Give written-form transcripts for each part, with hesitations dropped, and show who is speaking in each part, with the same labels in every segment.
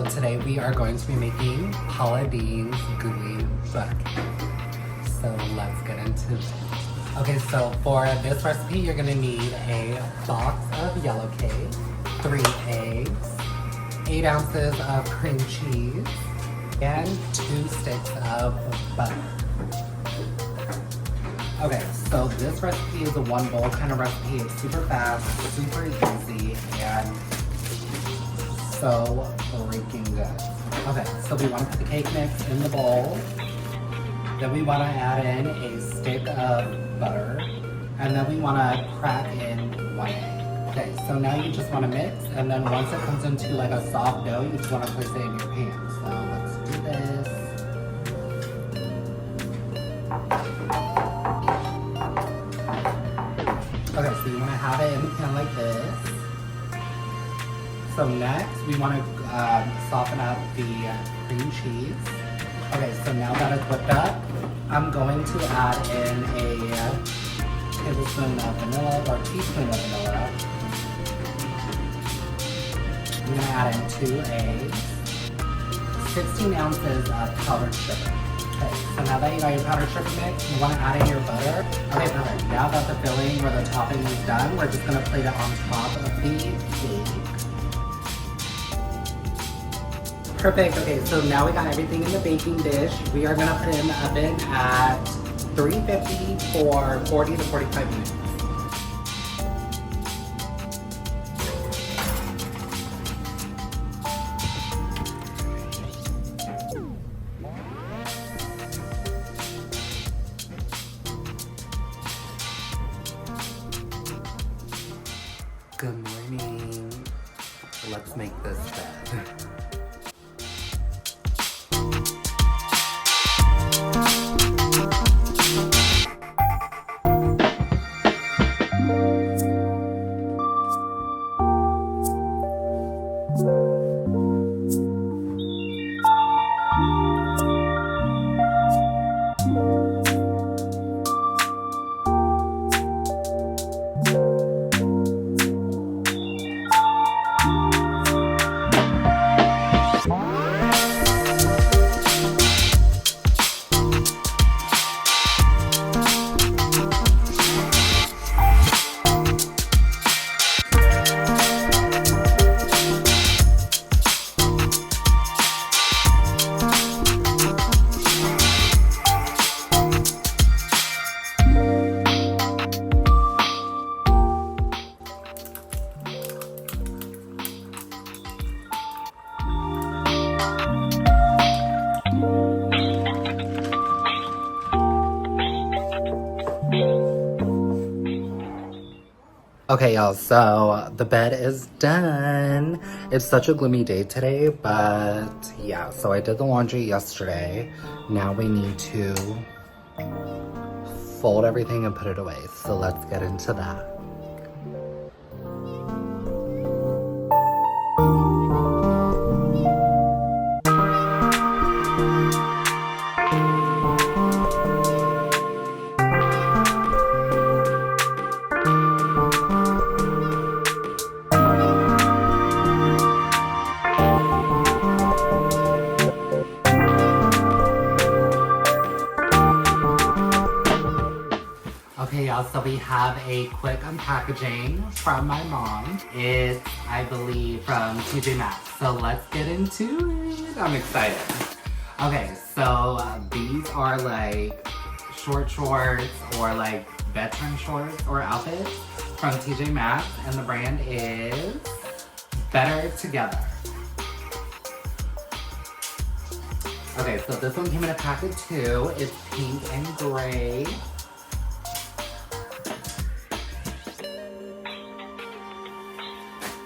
Speaker 1: today we are going to be making Paula Deen's gooey butter cake. So let's get into it. Okay, so for this recipe, you're gonna need a box of yellow cake, 3 eggs, 8 ounces of cream cheese, and 2 sticks of butter. Okay, so this recipe is a 1 bowl kind of recipe. It's super fast, super easy, and so freaking good. Okay, so we want to put the cake mix in the bowl. Then we want to add in a stick of butter. And then we want to crack in 1 egg. Okay, so now you just want to mix. And then once it comes into like a soft dough, you just want to place it in your pan. So let's do this. Okay, so you want to have it in the pan like this. So next, we want to soften up the cream cheese. Okay, so now that it's whipped up, I'm going to add in a tablespoon of vanilla or teaspoon of vanilla. I'm going to add in 2 eggs, 16 ounces of powdered sugar. Okay, so now that you got your powdered sugar mix, you want to add in your butter. Okay, perfect. Now that the filling or the topping is done, we're just going to plate it on top of the cake. Perfect. Okay, so now we got everything in the baking dish. We are gonna put it in the oven at 350 for 40 to 45 minutes. Good morning. Let's make this bed. Okay, y'all, so the bed is done. It's such a gloomy day today, but yeah, so I did the laundry yesterday. Now we need to fold everything and put it away. So let's get into that. Okay, y'all, so we have a quick unpackaging from my mom. It's, I believe, from TJ Maxx. So let's get into it. I'm excited. Okay, so these are like shorts or like bedtime shorts or outfits from TJ Maxx, and the brand is Better Together. Okay, so this one came in a pack of 2. It's pink and gray.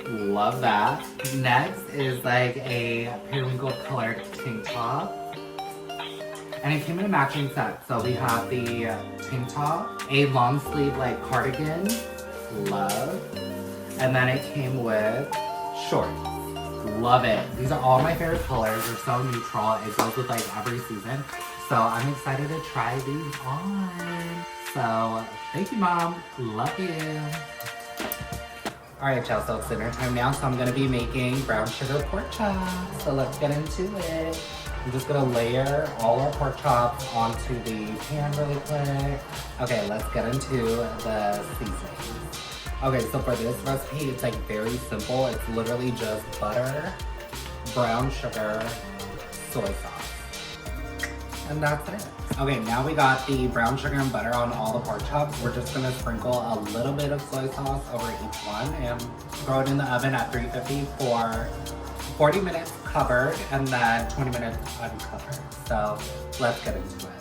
Speaker 1: Love that. Next is like a periwinkle colored tank top. And it came in a matching set. So we have the tank top, a long sleeve like cardigan, love. And then it came with shorts. Love it. These are all my favorite colors. They're so neutral. It goes with like every season. So I'm excited to try these on. So thank you, Mom. Love you. Alright, y'all, so it's dinner time now, so I'm gonna be making brown sugar pork chops. So let's get into it. I'm just gonna layer all our pork chops onto the pan really quick. Okay, let's get into the seasonings. Okay, so for this recipe, it's like very simple. It's literally just butter, brown sugar, soy sauce. And that's it. Okay, now we got the brown sugar and butter on all the pork chops. We're just gonna sprinkle a little bit of soy sauce over each one and throw it in the oven at 350 for 40 minutes covered and then 20 minutes uncovered. So let's get into it.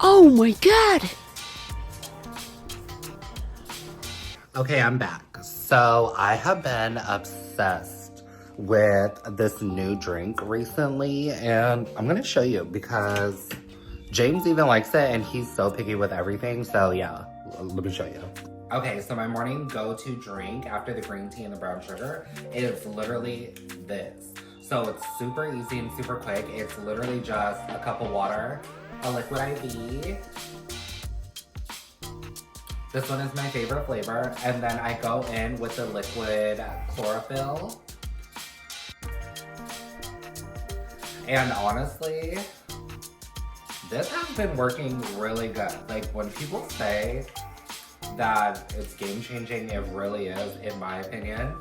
Speaker 2: Oh my god!
Speaker 1: Okay, I'm back. So I have been obsessed with this new drink recently, and I'm gonna show you because James even likes it and he's so picky with everything. So yeah, let me show you. Okay, so my morning go-to drink after the green tea and the brown sugar is literally this. So it's super easy and super quick. It's literally just a cup of water, a liquid IV. This one is my favorite flavor. And then I go in with the liquid chlorophyll. And honestly, this has been working really good. Like when people say that it's game changing, it really is, in my opinion.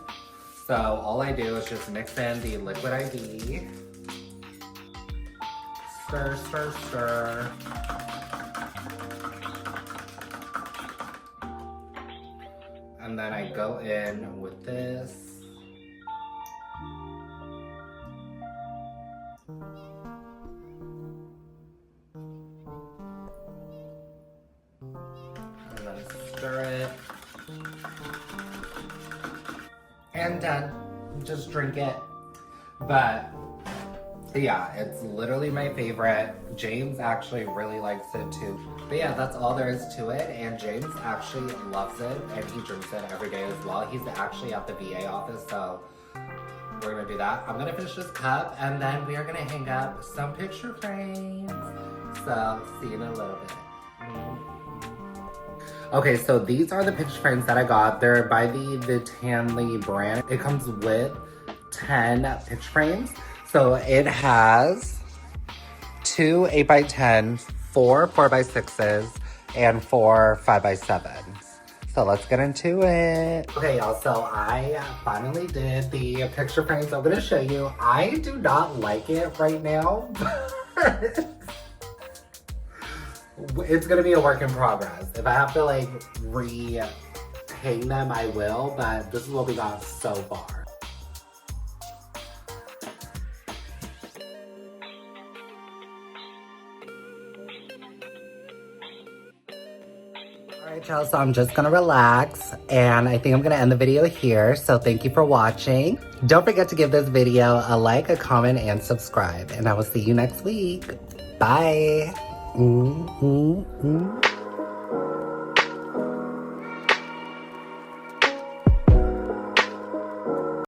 Speaker 1: So all I do is just mix in the liquid IV. Stir, stir, stir. And then I go in with this. And then stir it. And done. Just drink it. But yeah, it's literally my favorite. James actually really likes it too. But yeah, that's all there is to it. And James actually loves it and he drinks it every day as well. He's actually at the VA office, so we're gonna do that. I'm gonna finish this cup and then we are gonna hang up some picture frames. So see you in a little bit. Okay, so these are the picture frames that I got. They're by the Tanley brand. It comes with 10 picture frames. So it has 2 8x10s, 4 4x6s, and 4 5x7s. So let's get into it. Okay, y'all, so I finally did the picture frames. I'm gonna show you. I do not like it right now, but it's gonna be a work in progress. If I have to like re-hang them, I will, but this is what we got so far. Alright, y'all, so I'm just gonna relax and I think I'm gonna end the video here. So thank you for watching. Don't forget to give this video a like, a comment, and subscribe. And I will see you next week. Bye.